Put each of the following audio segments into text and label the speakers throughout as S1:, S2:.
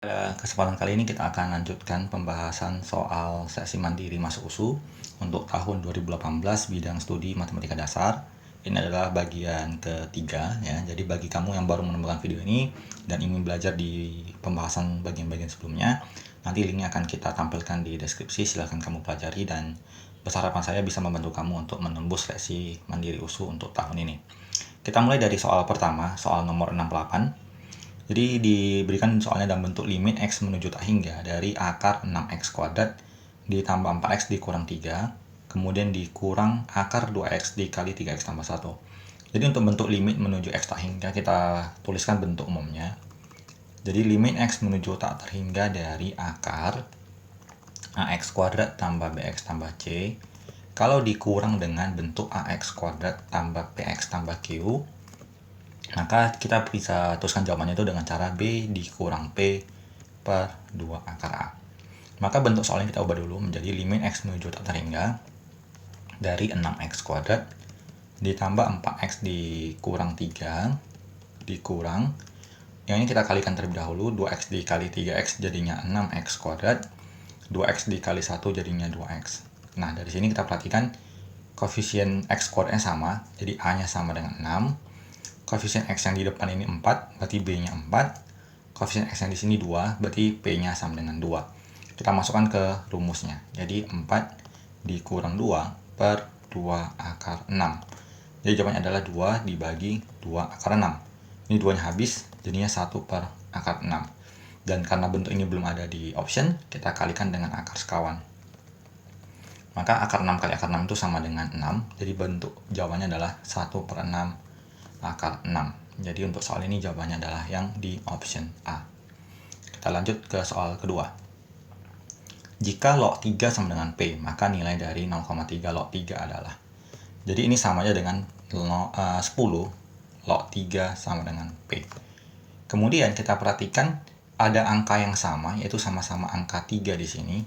S1: Pada kesempatan kali ini kita akan lanjutkan pembahasan soal sesi mandiri masuk USU untuk tahun 2018 bidang studi matematika dasar. Ini adalah bagian ketiga ya. Jadi bagi kamu yang baru menemukan video ini dan ingin belajar di pembahasan bagian-bagian sebelumnya, nanti linknya akan kita tampilkan di deskripsi. Silahkan kamu pelajari dan harapan saya bisa membantu kamu untuk menembus seleksi mandiri USU untuk tahun ini. Kita mulai dari soal pertama, soal nomor 68. Jadi diberikan soalnya dalam bentuk limit X menuju tak hingga dari akar 6X kuadrat ditambah 4X dikurang 3, kemudian dikurang akar 2X dikali 3X tambah 1. Jadi untuk bentuk limit menuju X tak hingga kita tuliskan bentuk umumnya. Jadi limit X menuju tak terhingga dari akar AX kuadrat tambah BX tambah C kalau dikurang dengan bentuk AX kuadrat tambah PX tambah Q, maka kita bisa tuliskan jawabannya itu dengan cara B dikurang P per 2 akar A. Maka bentuk soalnya kita ubah dulu menjadi limit X menuju tak terhingga dari 6X kuadrat ditambah 4X dikurang 3 dikurang, yang ini kita kalikan terlebih dahulu, 2X dikali 3X jadinya 6X kuadrat, 2X dikali 1 jadinya 2X. Nah dari sini kita perhatikan koefisien X kuadratnya sama, jadi A nya sama dengan 6. Koefisien X yang di depan ini 4, berarti B-nya 4. Koefisien X yang di sini 2, berarti P-nya sama dengan 2. Kita masukkan ke rumusnya. Jadi 4 dikurang 2 per 2 akar 6. Jadi jawabannya adalah 2 dibagi 2 akar 6. Ini 2-nya habis, jadinya 1 per akar 6. Dan karena bentuk ini belum ada di option, kita kalikan dengan akar sekawan. Maka akar 6 kali akar 6 itu sama dengan 6. Jadi bentuk jawabannya adalah 1 per 6 akar 6. Jadi untuk soal ini jawabannya adalah yang di option A. Kita lanjut ke soal kedua. Jika log 3 sama dengan P, maka nilai dari 0,3 log 3 adalah. Jadi ini sama aja dengan 10 log 3 sama dengan P. Kemudian kita perhatikan ada angka yang sama, yaitu sama-sama angka 3 di sini.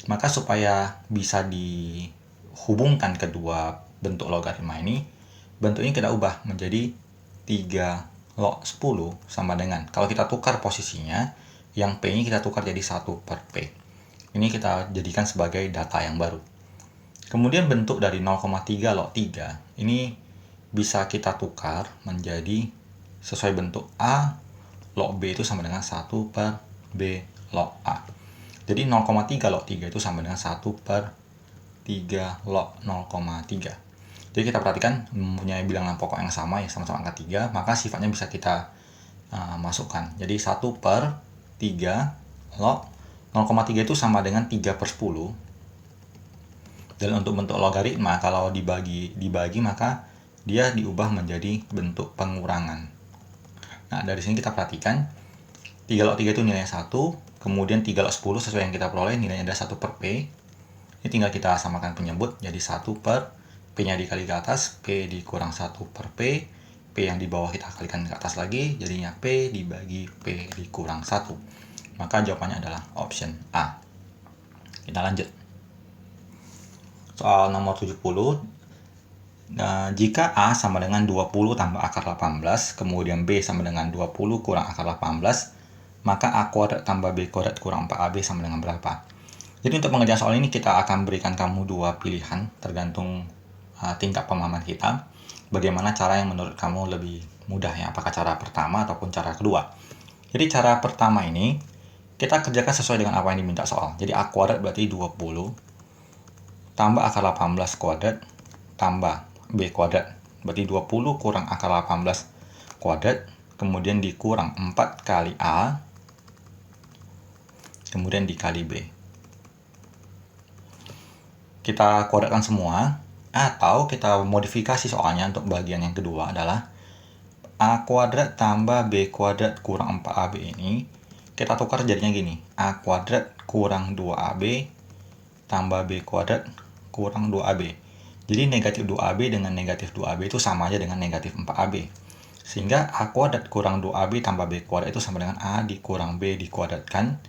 S1: Maka supaya bisa dihubungkan kedua bentuk logaritma ini, bentuknya kita ubah menjadi 3 log 10 sama dengan, kalau kita tukar posisinya, yang P ini kita tukar jadi 1 per P. Ini kita jadikan sebagai data yang baru. Kemudian bentuk dari 0,3 log 3 ini bisa kita tukar menjadi sesuai bentuk A log B itu sama dengan 1 per B log A. Jadi 0,3 log 3 itu sama dengan 1 per 3 log 0,3. Jadi kita perhatikan mempunyai bilangan pokok yang sama ya, sama-sama angka 3, maka sifatnya bisa kita masukkan. Jadi 1 per 3 log 0,3 itu sama dengan 3 per 10. Dan untuk bentuk logaritma kalau dibagi maka dia diubah menjadi bentuk pengurangan. Nah dari sini kita perhatikan 3 log 3 itu nilainya 1, kemudian 3 log 10 sesuai yang kita peroleh nilainya ada 1 per P. Ini tinggal kita samakan penyebut jadi 1 per P-nya dikali ke atas, P dikurang 1 per P. P yang di bawah kita kalikan ke atas lagi, jadinya P dibagi P dikurang 1. Maka jawabannya adalah option A. Kita lanjut. Soal nomor 70. Nah, jika A sama dengan 20 tambah akar 18, kemudian B sama dengan 20 kurang akar 18, maka A kuadrat tambah B kuadrat kurang 4AB sama dengan berapa? Jadi untuk pengerjaan soal ini kita akan berikan kamu dua pilihan, tergantung tingkat pemahaman kita. Bagaimana cara yang menurut kamu lebih mudah ya, apakah cara pertama ataupun cara kedua. Jadi cara pertama ini kita kerjakan sesuai dengan apa yang diminta soal. Jadi A kuadrat berarti 20 tambah akar 18 kuadrat tambah B kuadrat berarti 20 kurang akar 18 kuadrat, kemudian dikurang 4 kali A, kemudian dikali B. Kita kuadratkan semua, atau kita modifikasi soalnya untuk bagian yang kedua adalah A kuadrat tambah B kuadrat kurang 4AB ini kita tukar jadinya gini, A kuadrat kurang 2AB tambah B kuadrat kurang 2AB. Jadi negatif 2AB dengan negatif 2AB itu sama aja dengan negatif 4AB. Sehingga A kuadrat kurang 2AB tambah B kuadrat itu sama dengan A dikurang B dikuadratkan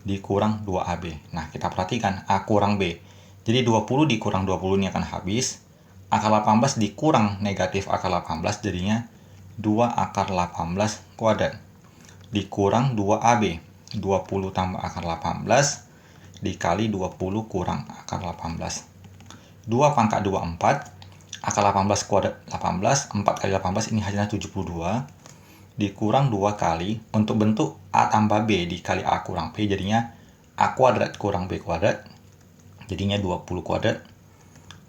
S1: dikurang 2AB. Nah kita perhatikan A kurang B. Jadi 20 dikurang 20 ini akan habis. Akar 18 dikurang negatif akar 18 jadinya 2 akar 18 kuadrat. Dikurang 2AB. 20 tambah akar 18 dikali 20 kurang akar 18. 2 pangkat 24, akar 18 kuadrat 18, 4 kali 18 ini hasilnya 72, dikurang 2 kali, untuk bentuk A tambah B dikali A kurang B, jadinya A kuadrat kurang B kuadrat, jadinya 20 kuadrat,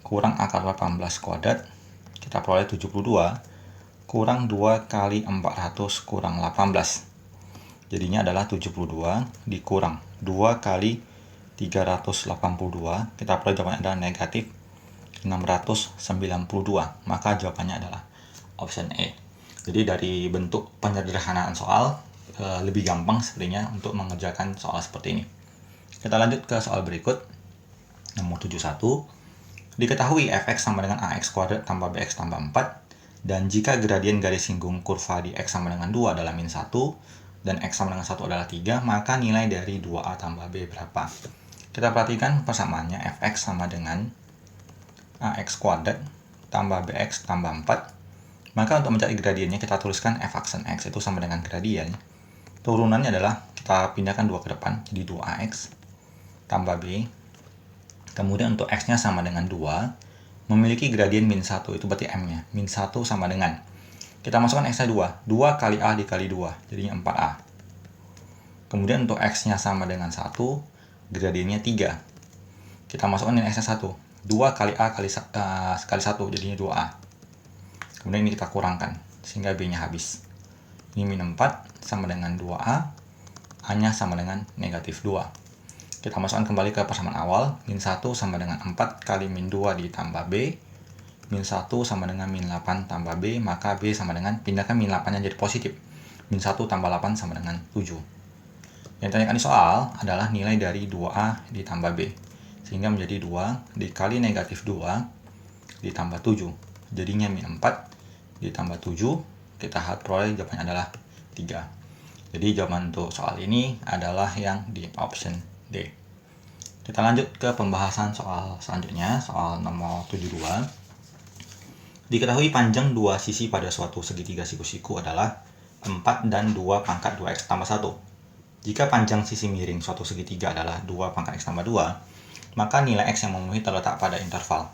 S1: kurang akar 18 kuadrat, kita peroleh 72, kurang 2 kali 400 kurang 18, jadinya adalah 72, dikurang 2 kali 382, kita peroleh jawabannya adalah negatif 692, maka jawabannya adalah option E. Jadi dari bentuk penyederhanaan soal lebih gampang sebenarnya untuk mengerjakan soal seperti ini. Kita lanjut ke soal berikut, nomor 71. Diketahui fx sama dengan ax kuadrat tambah bx tambah 4, dan jika gradien garis singgung kurva di x sama dengan 2 adalah min 1, dan x sama dengan 1 adalah 3, maka nilai dari 2a tambah b berapa? Kita perhatikan persamaannya, fx sama dengan ax kuadrat tambah bx tambah 4. Maka untuk mencari gradiennya kita tuliskan f aksen x itu sama dengan gradien. Turunannya adalah kita pindahkan 2 ke depan, jadi 2ax tambah b. Kemudian untuk x-nya sama dengan 2, memiliki gradien min 1, itu berarti m-nya. Min 1 sama dengan, kita masukkan x-nya 2. 2 kali a dikali 2, jadinya 4a. Kemudian untuk x-nya sama dengan 1, gradiennya 3. Kita masukkan nilai x-nya 1. 2 kali a kali 1, jadinya 2a. Kemudian ini kita kurangkan, sehingga b-nya habis. Ini min 4 sama dengan 2a, a-nya sama dengan negatif 2. Kita masukkan kembali ke persamaan awal, min 1 sama dengan 4 kali min 2 ditambah b, min 1 sama dengan min 8 tambah b, maka b sama dengan, pindahkan min 8-nya jadi positif. Min 1 tambah 8 sama dengan 7. Yang ditanyakan di soal adalah nilai dari 2a ditambah b, sehingga menjadi 2 dikali negatif 2 ditambah 7, jadinya min 4 ditambah 7, kita peroleh jawabannya adalah 3. Jadi jawaban untuk soal ini adalah yang di option D. Kita lanjut ke pembahasan soal selanjutnya, soal nomor 72. Diketahui panjang dua sisi pada suatu segitiga siku-siku adalah 4 dan 2 pangkat 2x tambah 1. Jika panjang sisi miring suatu segitiga adalah 2 pangkat x tambah 2, maka nilai x yang memenuhi terletak pada interval.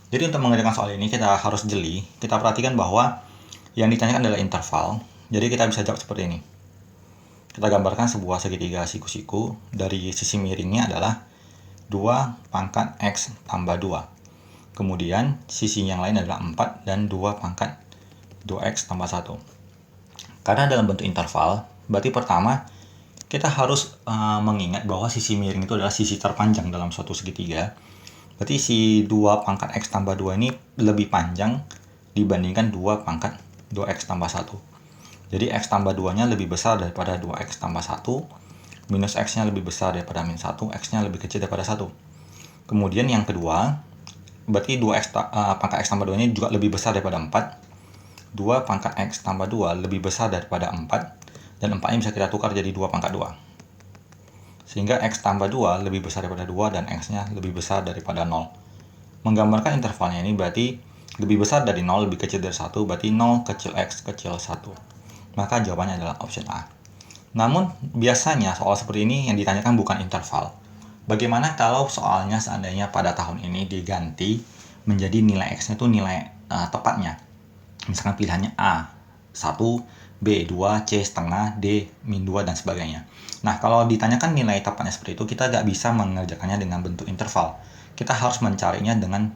S1: Jadi untuk mengerjakan soal ini kita harus jeli. Kita perhatikan bahwa yang ditanyakan adalah interval. Jadi kita bisa jawab seperti ini. Kita gambarkan sebuah segitiga siku-siku. Dari sisi miringnya adalah 2 pangkat x tambah 2. Kemudian sisi yang lain adalah 4 dan 2 pangkat 2x tambah 1. Karena dalam bentuk interval, berarti pertama kita harus mengingat bahwa sisi miring itu adalah sisi terpanjang dalam suatu segitiga. Berarti si 2 pangkat x tambah 2 ini lebih panjang dibandingkan 2 pangkat 2x tambah 1. Jadi x tambah 2-nya lebih besar daripada 2x tambah 1, minus x-nya lebih besar daripada min 1, x-nya lebih kecil daripada 1. Kemudian yang kedua, berarti 2x pangkat x tambah 2 ini juga lebih besar daripada 4. 2 pangkat x tambah 2 lebih besar daripada 4. Dan 4-nya bisa kita tukar jadi 2 pangkat 2. Sehingga x tambah 2 lebih besar daripada 2 dan x-nya lebih besar daripada 0. Menggambarkan intervalnya ini berarti lebih besar dari 0 lebih kecil dari 1, berarti 0 kecil x kecil 1. Maka jawabannya adalah option A. Namun biasanya soal seperti ini yang ditanyakan bukan interval. Bagaimana kalau soalnya seandainya pada tahun ini diganti menjadi nilai x-nya itu nilai tepatnya. Misalkan pilihannya A 1, B 2, C setengah, D min 2, dan sebagainya. Nah, kalau ditanyakan nilai tepatnya seperti itu, kita nggak bisa mengerjakannya dengan bentuk interval. Kita harus mencarinya dengan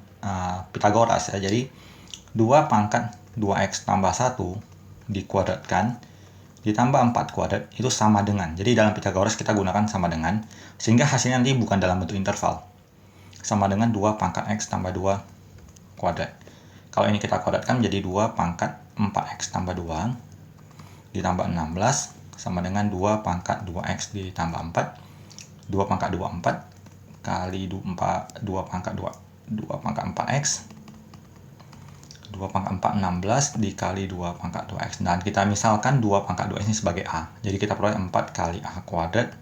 S1: Pitagoras ya. Jadi 2 pangkat 2x tambah 1 dikuadratkan ditambah 4 kuadrat itu sama dengan. Jadi dalam Pitagoras kita gunakan sama dengan, sehingga hasilnya nanti bukan dalam bentuk interval. Sama dengan 2 pangkat x tambah 2 kuadrat. Kalau ini kita kuadratkan menjadi 2 pangkat 4x tambah 2 ditambah 16 sama dengan 2 pangkat 2x ditambah 4. 2 pangkat 2, 4 kali 2 pangkat 2 pangkat 4x. 2 pangkat 4, 16 dikali 2 pangkat 2x. Dan kita misalkan 2 pangkat 2x ini sebagai A. Jadi kita peroleh 4 kali A kuadrat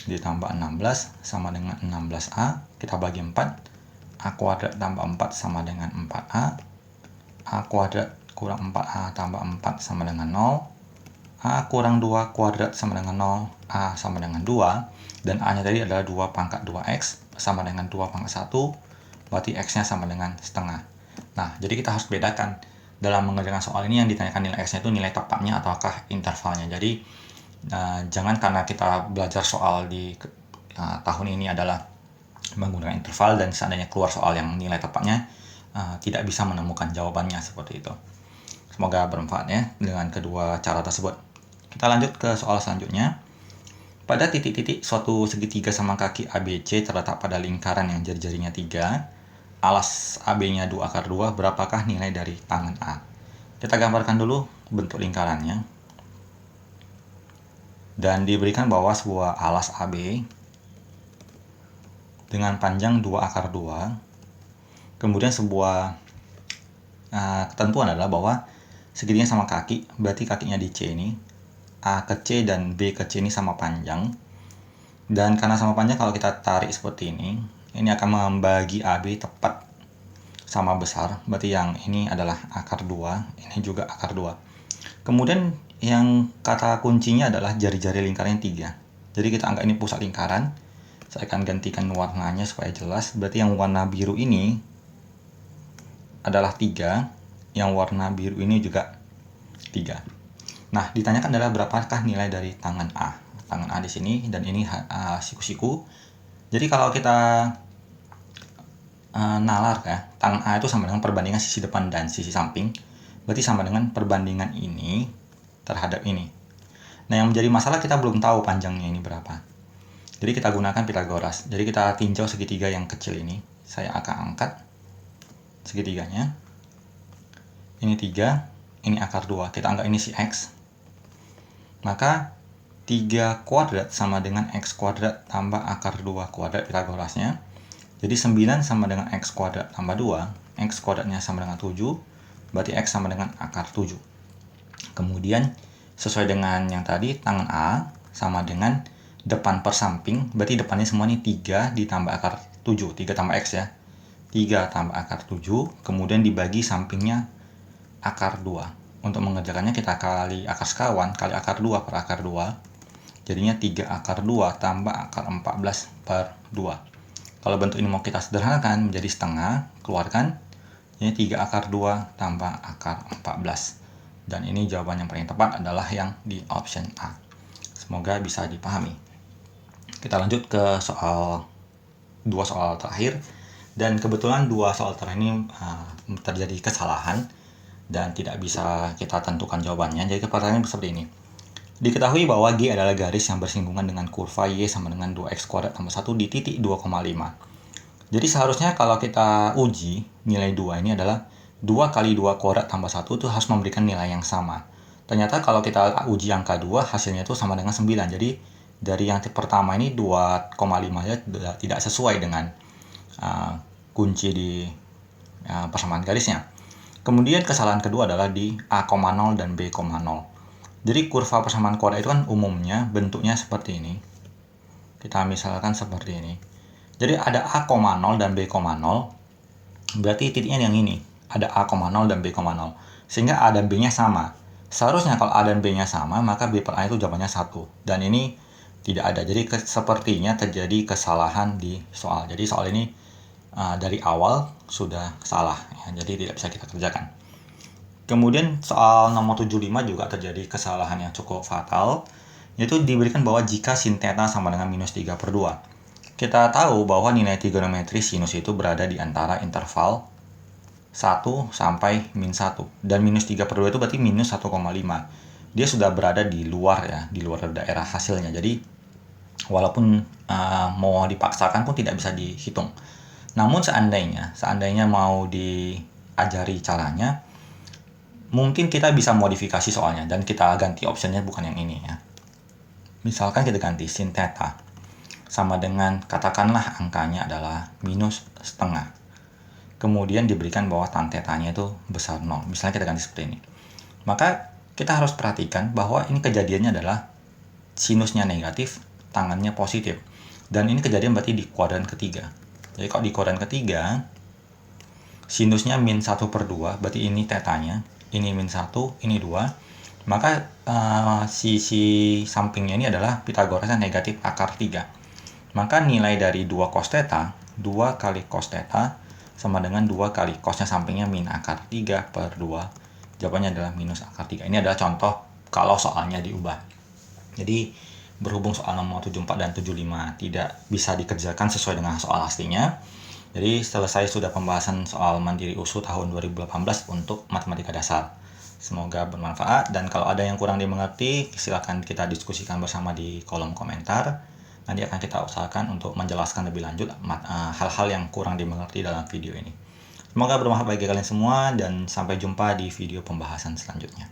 S1: ditambah 16 sama dengan 16A. Kita bagi 4. A kuadrat tambah 4 sama dengan 4A. A kuadrat kurang 4A tambah 4 sama dengan 0. A kurang 2 kuadrat sama dengan 0, A sama dengan 2, dan A-nya tadi adalah 2 pangkat 2X sama dengan 2 pangkat 1, berarti X-nya sama dengan setengah. Nah, jadi kita harus bedakan dalam mengerjakan soal ini yang ditanyakan nilai X-nya itu nilai tepatnya ataukah intervalnya. Jadi, jangan karena kita belajar soal di tahun ini adalah menggunakan interval dan seandainya keluar soal yang nilai tepatnya, tidak bisa menemukan jawabannya seperti itu. Semoga bermanfaat ya dengan kedua cara tersebut. Kita lanjut ke soal selanjutnya. Pada titik-titik suatu segitiga sama kaki ABC terletak pada lingkaran yang jari-jarinya 3, alas AB-nya 2 akar 2, berapakah nilai dari tangan A? Kita gambarkan dulu bentuk lingkarannya. Dan diberikan bahwa sebuah alas AB dengan panjang 2 akar 2. Kemudian sebuah ketentuan adalah bahwa segitiga sama kaki, berarti kakinya di C ini, A ke C dan B ke C ini sama panjang. Dan karena sama panjang, kalau kita tarik seperti ini akan membagi AB tepat sama besar. Berarti yang ini adalah akar 2, ini juga akar 2. Kemudian yang kata kuncinya adalah jari-jari lingkarannya 3. Jadi kita anggap ini pusat lingkaran. Saya akan gantikan warnanya supaya jelas. Berarti yang warna biru ini adalah 3. Yang warna biru ini juga 3. Nah, ditanyakan adalah berapakah nilai dari tangan A. Tangan A di sini, dan ini siku-siku. Jadi kalau kita nalar ya, tangan A itu sama dengan perbandingan sisi depan dan sisi samping. Berarti sama dengan perbandingan ini terhadap ini. Nah, yang menjadi masalah kita belum tahu panjangnya ini berapa. Jadi kita gunakan Pythagoras. Jadi kita tinjau segitiga yang kecil ini. Saya akan angkat segitiganya. Ini 3, ini akar 2. Kita anggap ini si X. Maka 3 kuadrat sama dengan X kuadrat tambah akar 2 kuadrat Pythagorasnya. Jadi 9 sama dengan X kuadrat tambah 2. X kuadratnya sama dengan 7. Berarti X sama dengan akar 7. Kemudian sesuai dengan yang tadi, tangan A sama dengan depan per samping. Berarti depannya semua ini 3 ditambah akar 7. 3 tambah X ya. 3 tambah akar 7. Kemudian dibagi sampingnya akar 2. Untuk mengerjakannya kita kali akar sekawan kali akar 2 per akar 2. Jadinya 3 akar 2 tambah akar 14 per 2. Kalau bentuk ini mau kita sederhanakan menjadi setengah, keluarkan. Ini 3 akar 2 tambah akar 14. Dan ini jawaban yang paling tepat adalah yang di option A. Semoga bisa dipahami. Kita lanjut ke dua soal terakhir. Dan kebetulan dua soal terakhir ini terjadi kesalahan dan tidak bisa kita tentukan jawabannya. Jadi pertanyaannya seperti ini. Diketahui bahwa G adalah garis yang bersinggungan dengan kurva Y sama dengan 2X kuadrat tambah 1 di titik 2,5. Jadi seharusnya kalau kita uji nilai 2 ini adalah 2 kali 2 kuadrat tambah 1 itu harus memberikan nilai yang sama. Ternyata kalau kita uji angka 2 hasilnya itu sama dengan 9. Jadi dari yang pertama ini 2,5 ya tidak sesuai dengan kunci di persamaan garisnya. Kemudian kesalahan kedua adalah di A,0 dan B,0. Jadi kurva persamaan kuadrat itu kan umumnya bentuknya seperti ini. Kita misalkan seperti ini. Jadi ada A,0 dan B,0. Berarti titiknya yang ini. Ada A,0 dan B,0. Sehingga A dan B-nya sama. Seharusnya kalau A dan B-nya sama, maka B per A itu jawabannya 1. Dan ini tidak ada. Jadi sepertinya terjadi kesalahan di soal. Jadi soal ini dari awal sudah salah ya, jadi tidak bisa kita kerjakan. Kemudian soal nomor 75 juga terjadi kesalahan yang cukup fatal, yaitu diberikan bahwa jika sin theta sama dengan minus 3/2. Kita tahu bahwa nilai trigonometri sinus itu berada di antara interval 1 sampai min 1, dan minus 3/2 itu berarti minus 1,5. Dia sudah berada di luar ya, di luar daerah hasilnya. Jadi walaupun mau dipaksakan pun tidak bisa dihitung. Namun seandainya mau diajari caranya, mungkin kita bisa modifikasi soalnya dan kita ganti optionnya bukan yang ini ya. Misalkan kita ganti sin theta sama dengan, katakanlah angkanya adalah minus setengah. Kemudian diberikan bahwa tan theta-nya itu besar 0. Misalnya kita ganti seperti ini. Maka kita harus perhatikan bahwa ini kejadiannya adalah sinusnya negatif, tangannya positif. Dan ini kejadian berarti di kuadran ketiga. Jadi kalau di kuadran ketiga, sinusnya min 1/2, berarti ini tetanya, ini min 1, ini 2. Maka sisi sampingnya ini adalah Pitagorasnya negatif akar 3. Maka nilai dari 2 cos theta, 2 kali cos theta sama dengan 2 kali cosnya sampingnya min akar 3 per 2. Jawabannya adalah minus akar 3. Ini adalah contoh kalau soalnya diubah. Jadi berhubung soal nomor 74 dan 75 tidak bisa dikerjakan sesuai dengan soal aslinya, jadi selesai sudah pembahasan soal Mandiri USU tahun 2018 untuk matematika dasar. Semoga bermanfaat, dan kalau ada yang kurang dimengerti silakan kita diskusikan bersama di kolom komentar. Nanti akan kita usahakan untuk menjelaskan lebih lanjut hal-hal yang kurang dimengerti dalam video ini. Semoga bermanfaat bagi kalian semua, dan sampai jumpa di video pembahasan selanjutnya.